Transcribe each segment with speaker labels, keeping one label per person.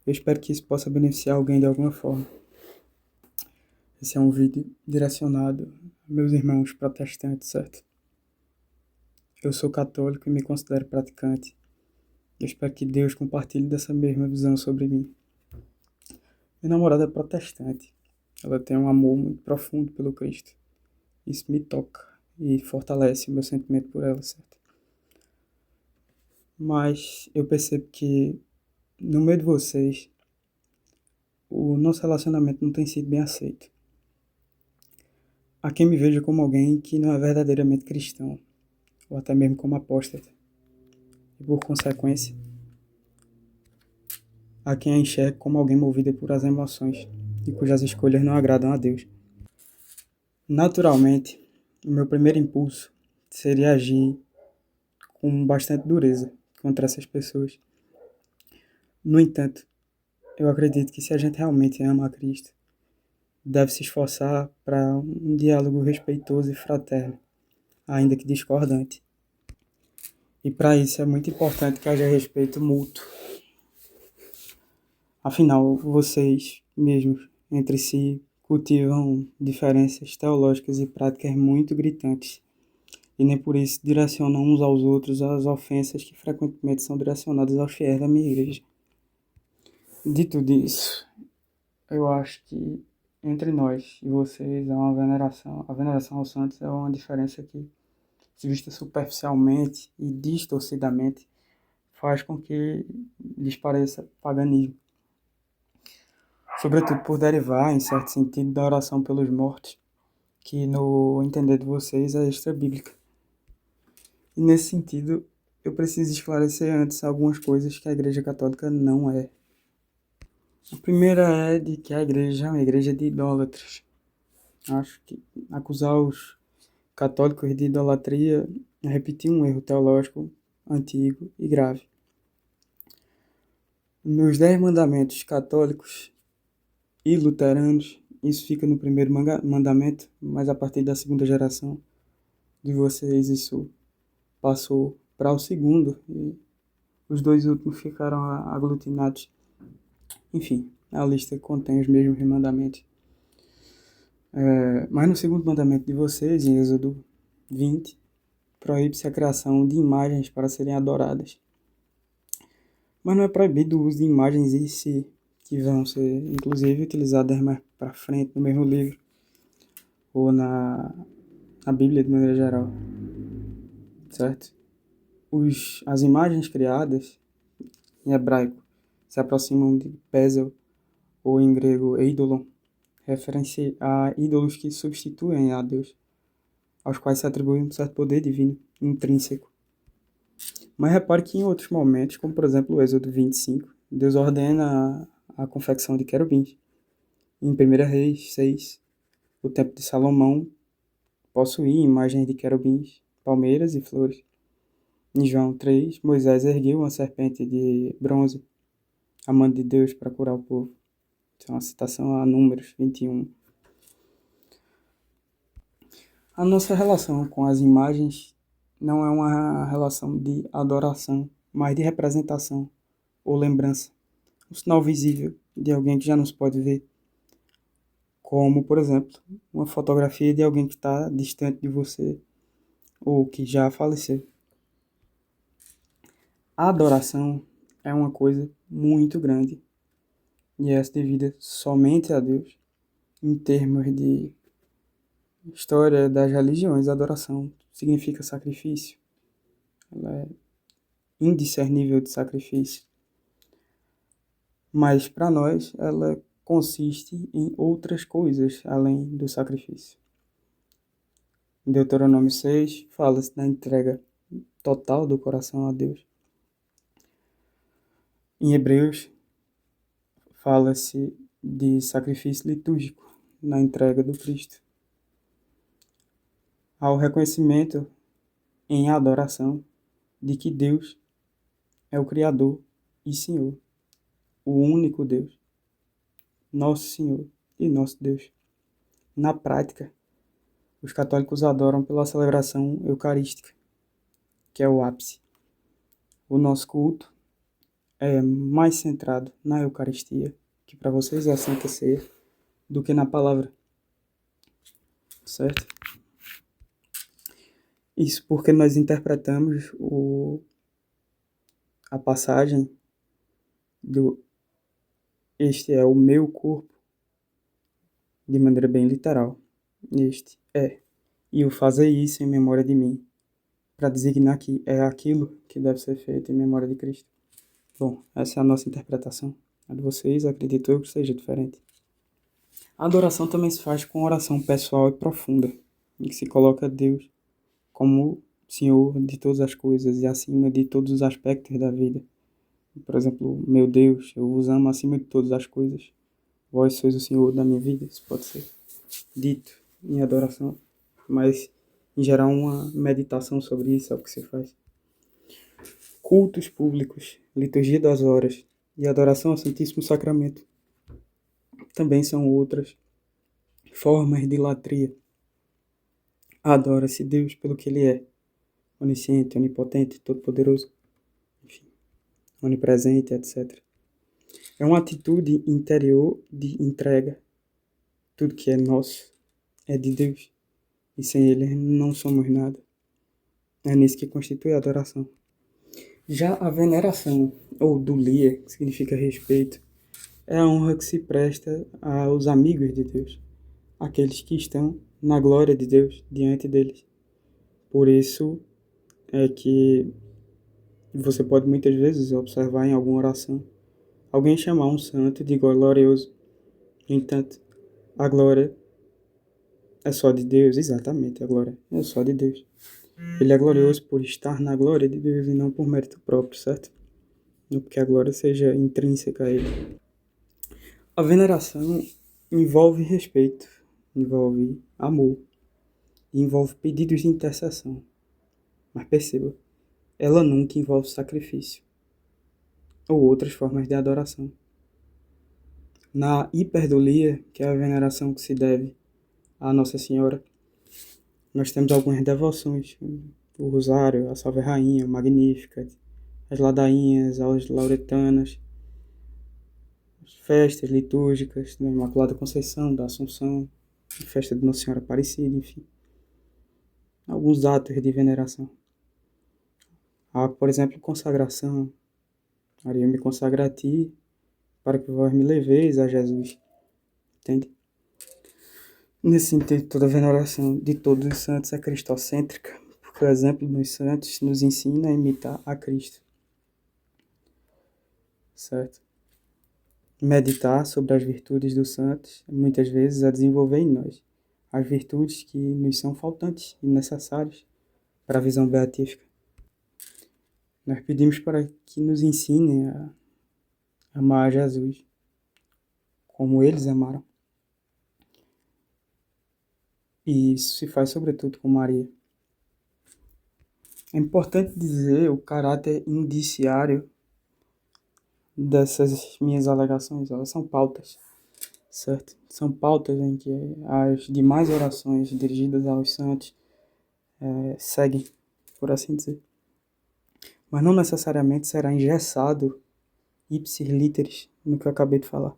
Speaker 1: Eu espero que isso possa beneficiar alguém de alguma forma. Esse é um vídeo direcionado a meus irmãos protestantes, certo? Eu sou católico e me considero praticante. Eu espero que Deus compartilhe dessa mesma visão sobre mim. Minha namorada é protestante. Ela tem um amor muito profundo pelo Cristo. Isso me toca e fortalece o meu sentimento por ela, certo? Mas eu percebo que no meio de vocês, o nosso relacionamento não tem sido bem aceito. Há quem me veja como alguém que não é verdadeiramente cristão, ou até mesmo como apóstata. E por consequência, há quem a enxergue como alguém movida por as emoções e cujas escolhas não agradam a Deus. Naturalmente, o meu primeiro impulso seria agir com bastante dureza contra essas pessoas. No entanto, eu acredito que se a gente realmente ama a Cristo, deve se esforçar para um diálogo respeitoso e fraterno, ainda que discordante. E para isso é muito importante que haja respeito mútuo. Afinal, vocês mesmos, entre si, cultivam diferenças teológicas e práticas muito gritantes, e nem por isso direcionam uns aos outros as ofensas que frequentemente são direcionadas aos fiéis da minha igreja. Dito isso, eu acho que entre nós e vocês há uma veneração. A veneração aos santos é uma diferença que, se vista superficialmente e distorcidamente, faz com que lhes pareça paganismo. Sobretudo por derivar, em certo sentido, da oração pelos mortos, que no entender de vocês é extra-bíblica. E nesse sentido, eu preciso esclarecer antes algumas coisas que a Igreja Católica não é. A primeira é de que a igreja é uma igreja de idólatras. Acho que acusar os católicos de idolatria é repetir um erro teológico antigo e grave. Nos 10 mandamentos católicos e luteranos, isso fica no primeiro mandamento, mas a partir da segunda geração de vocês isso passou para o segundo e os dois últimos ficaram aglutinados. Enfim, a lista contém os mesmos mandamentos. Mas no segundo mandamento de vocês, em Êxodo 20, proíbe-se a criação de imagens para serem adoradas. Mas não é proibido o uso de imagens em si, que vão ser, inclusive, utilizadas mais para frente no mesmo livro, ou na Bíblia de maneira geral, certo? As imagens criadas, em hebraico, se aproximam de Bezel, ou em grego, eidolon, referência a ídolos que substituem a Deus, aos quais se atribui um certo poder divino, intrínseco. Mas repare que em outros momentos, como por exemplo o Êxodo 25, Deus ordena a confecção de querubins. Em 1 Reis 6, o templo de Salomão possuía imagens de querubins, palmeiras e flores. Em João 3, Moisés ergueu uma serpente de bronze, a mão de Deus para curar o povo. Isso é uma citação a Números 21. A nossa relação com as imagens não é uma relação de adoração, mas de representação ou lembrança. Um sinal visível de alguém que já não se pode ver. Como, por exemplo, uma fotografia de alguém que está distante de você ou que já faleceu. A adoração é uma coisa muito grande e é devida somente a Deus. Em termos de história das religiões, a adoração significa sacrifício. Ela é indiscernível de sacrifício. Mas para nós, ela consiste em outras coisas além do sacrifício. Em Deuteronômio 6, fala-se da entrega total do coração a Deus. Em Hebreus, fala-se de sacrifício litúrgico na entrega do Cristo. Há o reconhecimento em adoração de que Deus é o Criador e Senhor, o único Deus, nosso Senhor e nosso Deus. Na prática, os católicos adoram pela celebração eucarística, que é o ápice. O nosso culto é mais centrado na Eucaristia, que para vocês é a Santa Ceia, do que na palavra, certo? Isso porque nós interpretamos a passagem do "este é o meu corpo" de maneira bem literal. Este é. E o fazer isso em memória de mim, para designar que é aquilo que deve ser feito em memória de Cristo. Bom, essa é a nossa interpretação. A de vocês, acredito eu, que seja diferente. A adoração também se faz com oração pessoal e profunda, em que se coloca Deus como Senhor de todas as coisas e acima de todos os aspectos da vida. Por exemplo, meu Deus, eu vos amo acima de todas as coisas. Vós sois o Senhor da minha vida. Isso pode ser dito em adoração, mas em geral uma meditação sobre isso é o que se faz. Cultos públicos, liturgia das horas e adoração ao Santíssimo Sacramento também são outras formas de latria. Adora-se Deus pelo que Ele é, onisciente, onipotente, todo-poderoso, enfim, onipresente, etc. É uma atitude interior de entrega. Tudo que é nosso é de Deus, e sem Ele não somos nada. É nisso que constitui a adoração. Já a veneração, ou dulia, que significa respeito, é a honra que se presta aos amigos de Deus, aqueles que estão na glória de Deus diante deles. Por isso é que você pode muitas vezes observar em alguma oração alguém chamar um santo de glorioso. No entanto, a glória é só de Deus, exatamente, a glória é só de Deus. Ele é glorioso por estar na glória de Deus e não por mérito próprio, certo? Não porque a glória seja intrínseca a ele. A veneração envolve respeito, envolve amor, envolve pedidos de intercessão. Mas perceba, ela nunca envolve sacrifício ou outras formas de adoração. Na hiperdulia, que é a veneração que se deve à Nossa Senhora, nós temos algumas devoções: o Rosário, a Salve Rainha, o Magníficat, as ladainhas, as lauretanas, as festas litúrgicas da Imaculada Conceição, da Assunção, a festa de Nossa Senhora Aparecida, enfim. Alguns atos de veneração. Há, por exemplo, consagração. Maria, me consagra a ti, para que vós me leveis a Jesus. Entende? Nesse sentido, toda a veneração de todos os santos é cristocêntrica, porque o exemplo dos santos nos ensina a imitar a Cristo. Certo? Meditar sobre as virtudes dos santos, muitas vezes, a desenvolver em nós as virtudes que nos são faltantes e necessárias para a visão beatífica. Nós pedimos para que nos ensinem a amar a Jesus como eles amaram. E isso se faz sobretudo com Maria. É importante dizer o caráter indiciário dessas minhas alegações. Elas são pautas, certo? São pautas em que as demais orações dirigidas aos santos seguem, por assim dizer. Mas não necessariamente será engessado ipsis literis no que eu acabei de falar.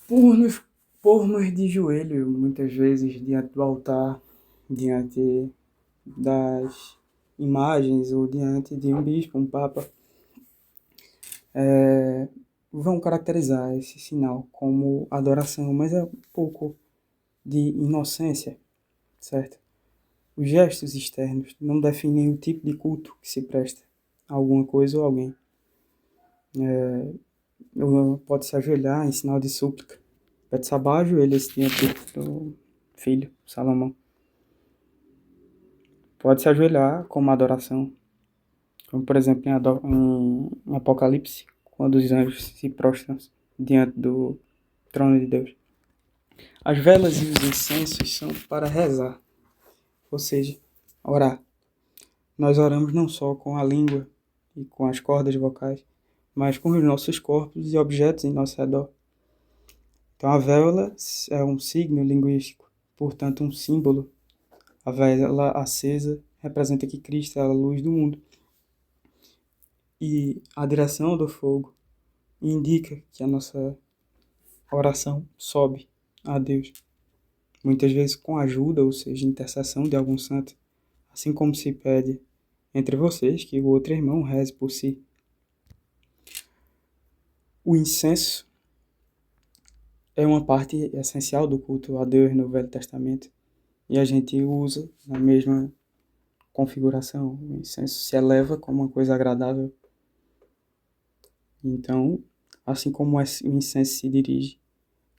Speaker 1: Por nos pormos de joelho, muitas vezes, diante do altar, diante das imagens ou diante de um bispo, um papa, vão caracterizar esse sinal como adoração, mas é um pouco de inocência, certo? Os gestos externos não definem o tipo de culto que se presta a alguma coisa ou alguém. Pode se ajoelhar em sinal de súplica. Betsabá ajoelha-se diante do filho, Salomão. Pode se ajoelhar como adoração, como por exemplo em Apocalipse, quando os anjos se prostram diante do trono de Deus. As velas e os incensos são para rezar, ou seja, orar. Nós oramos não só com a língua e com as cordas vocais, mas com os nossos corpos e objetos em nosso redor. Então a vela é um signo linguístico, portanto um símbolo. A vela acesa representa que Cristo é a luz do mundo. E a direção do fogo indica que a nossa oração sobe a Deus, muitas vezes com a ajuda, ou seja, intercessão de algum santo, assim como se pede entre vocês que o outro irmão reze por si. O incenso é uma parte essencial do culto a Deus no Velho Testamento e a gente usa na mesma configuração. O incenso se eleva como uma coisa agradável. Então, assim como o incenso se dirige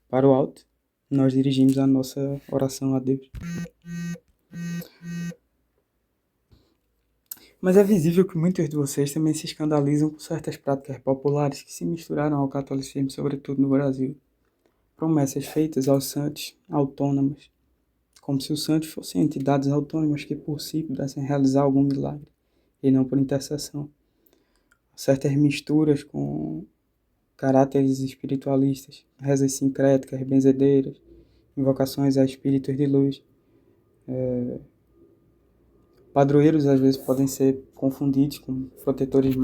Speaker 1: para o alto, nós dirigimos a nossa oração a Deus. Mas é visível que muitos de vocês também se escandalizam com certas práticas populares que se misturaram ao catolicismo, sobretudo no Brasil. Promessas feitas aos santos autônomas, como se os santos fossem entidades autônomas que por si pudessem realizar algum milagre, e não por intercessão. Certas misturas com caráteres espiritualistas, rezas sincréticas, benzedeiras, invocações a espíritos de luz. Padroeiros às vezes podem ser confundidos com protetores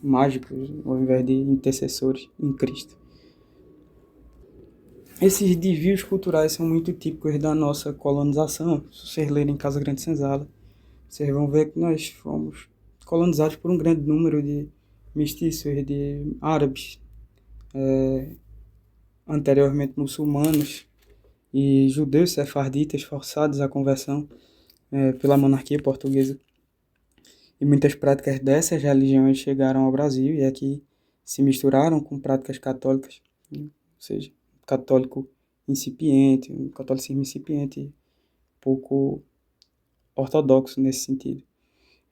Speaker 1: mágicos ao invés de intercessores em Cristo. Esses desvios culturais são muito típicos da nossa colonização. Se vocês lerem Casa Grande Senzala, vocês vão ver que nós fomos colonizados por um grande número de mestiços, de árabes, anteriormente muçulmanos, e judeus sefarditas forçados à conversão pela monarquia portuguesa. E muitas práticas dessas religiões chegaram ao Brasil e aqui se misturaram com práticas católicas, ou seja, católico incipiente, um catolicismo incipiente, pouco ortodoxo nesse sentido.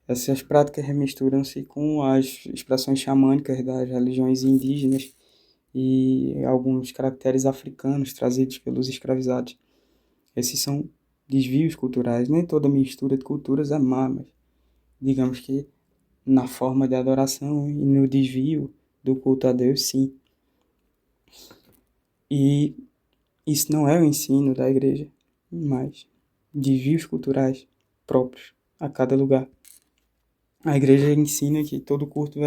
Speaker 1: Essas práticas misturam-se com as expressões xamânicas das religiões indígenas e alguns caracteres africanos trazidos pelos escravizados. Esses são desvios culturais. Nem toda mistura de culturas é má, mas digamos que na forma de adoração e no desvio do culto a Deus, sim. E isso não é o ensino da igreja, mas desvios culturais próprios a cada lugar. A igreja ensina que todo culto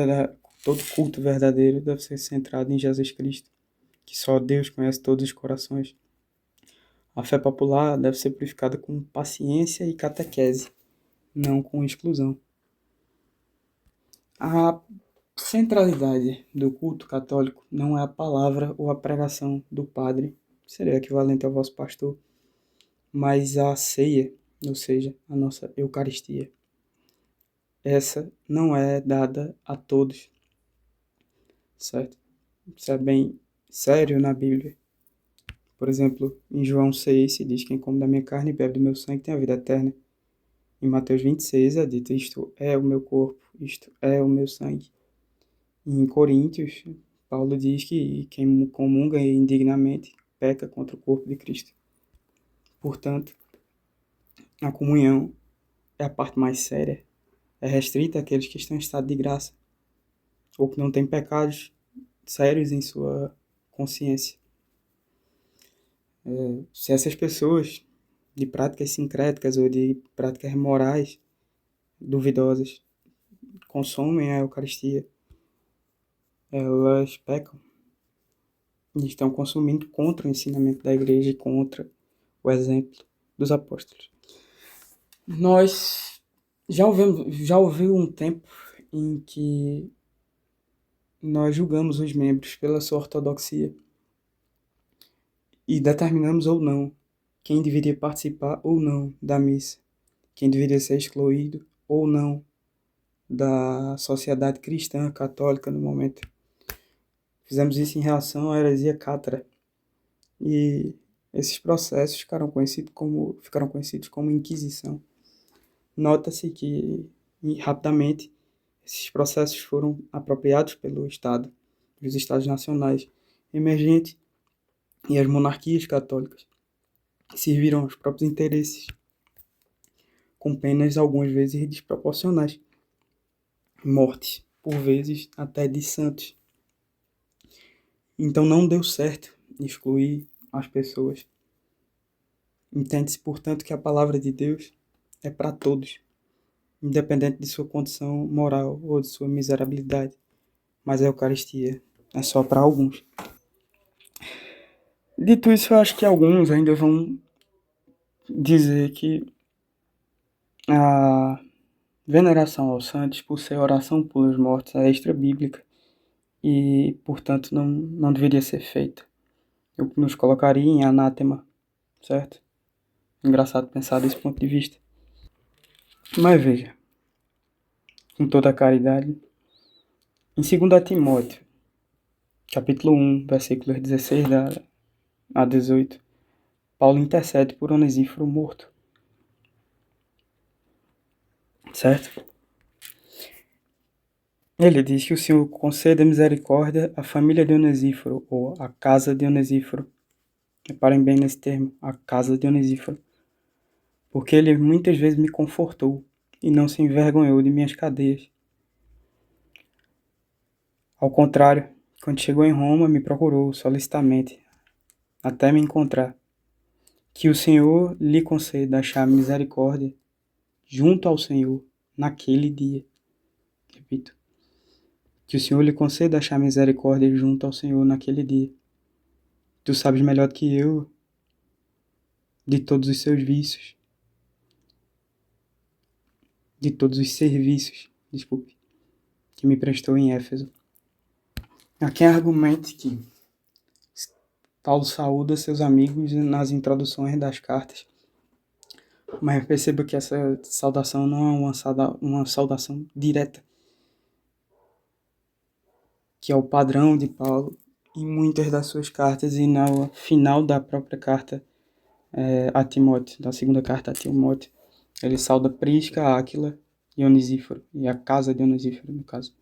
Speaker 1: verdadeiro deve ser centrado em Jesus Cristo, que só Deus conhece todos os corações. A fé popular deve ser purificada com paciência e catequese, não com exclusão. A centralidade do culto católico não é a palavra ou a pregação do padre, seria equivalente ao vosso pastor, mas a ceia, ou seja, a nossa Eucaristia. Essa não é dada a todos, certo? Isso é bem sério na Bíblia. Por exemplo, em João 6 se diz: quem come da minha carne e bebe do meu sangue tem a vida eterna. Em Mateus 26 é dito: isto é o meu corpo, isto é o meu sangue. Em Coríntios, Paulo diz que quem comunga indignamente peca contra o corpo de Cristo. Portanto, a comunhão é a parte mais séria. É restrita àqueles que estão em estado de graça ou que não têm pecados sérios em sua consciência. Se essas pessoas de práticas sincréticas ou de práticas morais duvidosas consomem a Eucaristia, elas pecam e estão consumindo contra o ensinamento da igreja e contra o exemplo dos apóstolos. Nós já houve um tempo em que nós julgamos os membros pela sua ortodoxia e determinamos ou não quem deveria participar ou não da missa, quem deveria ser excluído ou não da sociedade cristã católica no momento. Fizemos isso em relação à heresia cátara e esses processos ficaram conhecidos como Inquisição. Nota-se que rapidamente esses processos foram apropriados pelo Estado, pelos Estados nacionais emergentes e as monarquias católicas serviram aos próprios interesses, com penas algumas vezes desproporcionais, mortes, por vezes até de santos. Então não deu certo excluir as pessoas. Entende-se, portanto, que a palavra de Deus é para todos. independente de sua condição moral ou de sua miserabilidade. Mas a Eucaristia é só para alguns. Dito isso, eu acho que alguns ainda vão dizer que a veneração aos santos, por ser oração pelos mortos, é extra-bíblica e, portanto, não deveria ser feita. Eu nos colocaria em anátema, certo? Engraçado pensar desse ponto de vista. Mas veja, com toda a caridade, em 2 Timóteo, capítulo 1, versículos 16 a 18, Paulo intercede por Onesíforo morto. Certo? Ele diz que o Senhor conceda misericórdia à família de Onesíforo, ou à casa de Onesíforo. Reparem bem nesse termo, a casa de Onesíforo. Porque ele muitas vezes me confortou e não se envergonhou de minhas cadeias. Ao contrário, quando chegou em Roma, me procurou solicitamente, até me encontrar. Que o Senhor lhe conceda achar misericórdia junto ao Senhor naquele dia. Repito. Que o Senhor lhe conceda achar misericórdia junto ao Senhor naquele dia. Tu sabes melhor do que eu de todos os seus vícios, de todos os serviços, desculpe, que me prestou em Éfeso. Há quem argumente que Paulo saúda seus amigos nas introduções das cartas, mas perceba que essa saudação não é uma saudação direta, que é o padrão de Paulo em muitas das suas cartas e no final da própria carta a Timóteo, da segunda carta a Timóteo. Ele sauda Prisca, Áquila e Onesíforo, e a casa de Onesíforo, no caso.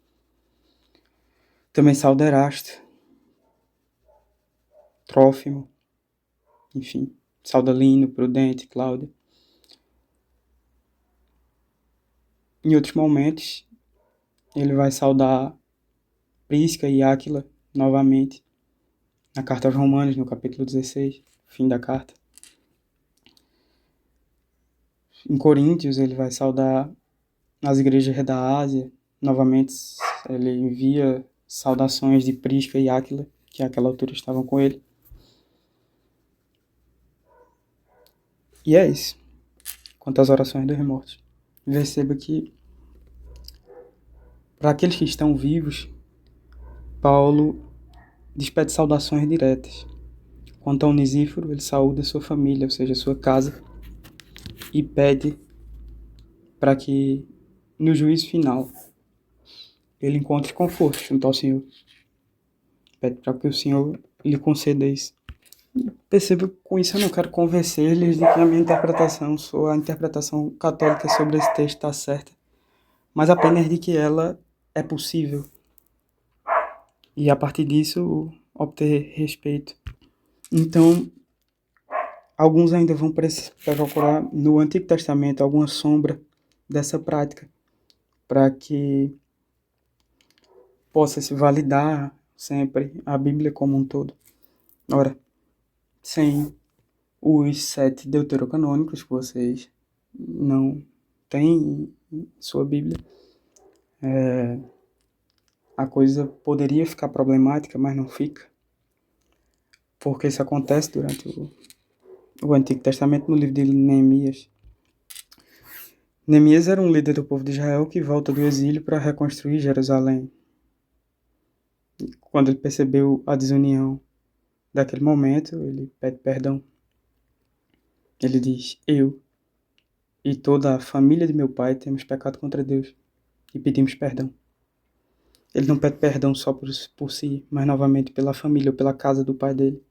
Speaker 1: Também sauda Erasto, Trófimo, enfim, sauda Lino, Prudente, Cláudia. Em outros momentos, ele vai saudar Prisca e Áquila novamente, na carta aos Romanos, no capítulo 16, fim da carta. Em Coríntios, ele vai saudar as igrejas da Ásia. Novamente, ele envia saudações de Prisca e Áquila, que àquela altura estavam com ele. E é isso. Quanto às orações dos mortos. Perceba que, para aqueles que estão vivos, Paulo despede saudações diretas. Quanto a Onesíforo, ele saúda sua família, ou seja, sua casa, e pede para que, no juízo final, ele encontre conforto junto ao Senhor. Pede para que o Senhor lhe conceda isso. Perceba que com isso eu não quero convencer-lhes de que a minha interpretação, a interpretação católica sobre esse texto está certa, mas apenas de que ela é possível. E a partir disso, obter respeito. Então, alguns ainda vão procurar no Antigo Testamento alguma sombra dessa prática, para que possa se validar sempre a Bíblia como um todo. Ora, sem os 7 deuterocanônicos que vocês não têm em sua Bíblia, a coisa poderia ficar problemática, mas não fica. Porque isso acontece durante o Antigo Testamento, no livro de Neemias. Neemias era um líder do povo de Israel que volta do exílio para reconstruir Jerusalém. Quando ele percebeu a desunião daquele momento, ele pede perdão. Ele diz: eu e toda a família de meu pai temos pecado contra Deus e pedimos perdão. Ele não pede perdão só por si, mas novamente pela família ou pela casa do pai dele.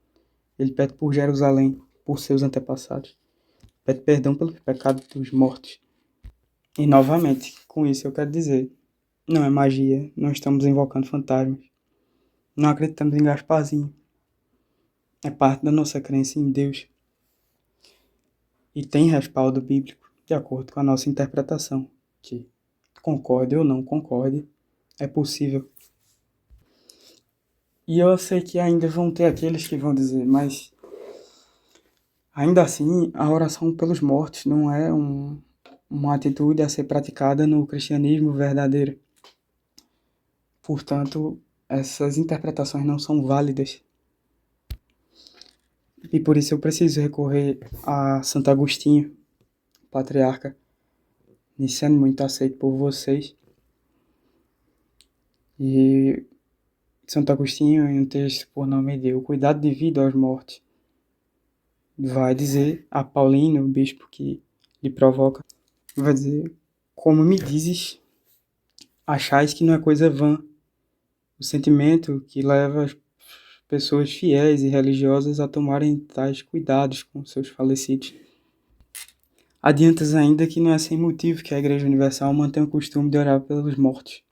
Speaker 1: Ele pede por Jerusalém, por seus antepassados. Pede perdão pelo pecado dos mortos. E novamente, com isso eu quero dizer, não é magia, não estamos invocando fantasmas. Não acreditamos em Gasparzinho. É parte da nossa crença em Deus. E tem respaldo bíblico, de acordo com a nossa interpretação, que, concorde ou não concorde, é possível. E eu sei que ainda vão ter aqueles que vão dizer, mas ainda assim, a oração pelos mortos não é uma atitude a ser praticada no cristianismo verdadeiro. Portanto, essas interpretações não são válidas. E por isso eu preciso recorrer a Santo Agostinho, patriarca, me sendo muito aceito por vocês. E Santo Agostinho, em um texto por nome de O Cuidado Devido aos Mortos, vai dizer a Paulino, o bispo que lhe provoca, vai dizer: como me dizes, achais que não é coisa vã o sentimento que leva as pessoas fiéis e religiosas a tomarem tais cuidados com seus falecidos. Adiantas ainda que não é sem motivo que a Igreja Universal mantém o costume de orar pelos mortos.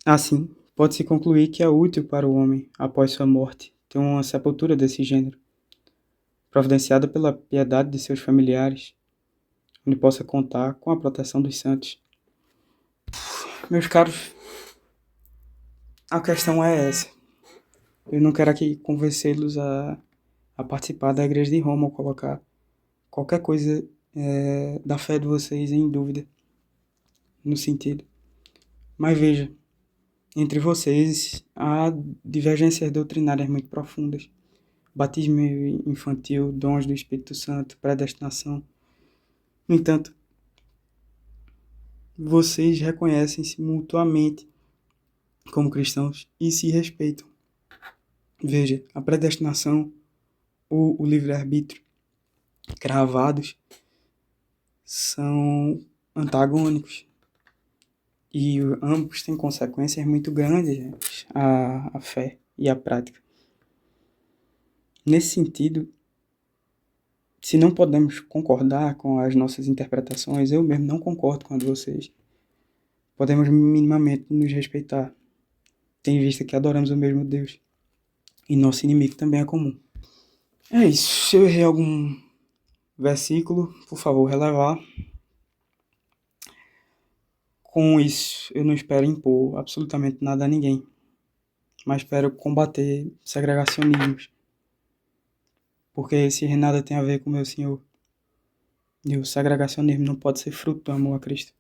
Speaker 1: Assim, pode-se concluir que é útil para o homem, após sua morte, ter uma sepultura desse gênero, providenciada pela piedade de seus familiares, onde possa contar com a proteção dos santos. Meus caros, a questão é essa. Eu não quero aqui convencê-los a participar da Igreja de Roma ou colocar qualquer coisa da fé de vocês em dúvida, no sentido. Mas veja, entre vocês há divergências doutrinárias muito profundas. Batismo infantil, dons do Espírito Santo, predestinação. No entanto, vocês reconhecem-se mutuamente como cristãos e se respeitam. Veja, a predestinação ou o livre-arbítrio cravados são antagônicos e ambos têm consequências muito grandes à fé e à prática. Nesse sentido, se não podemos concordar com as nossas interpretações, eu mesmo não concordo com a de vocês, podemos minimamente nos respeitar, tendo em vista que adoramos o mesmo Deus e nosso inimigo também é comum. É isso. Se eu errei algum versículo, por favor, relevar. Com isso, eu não espero impor absolutamente nada a ninguém, mas espero combater segregacionismos, porque se nada tem a ver com o meu Senhor, e o segregacionismo não pode ser fruto do amor a Cristo.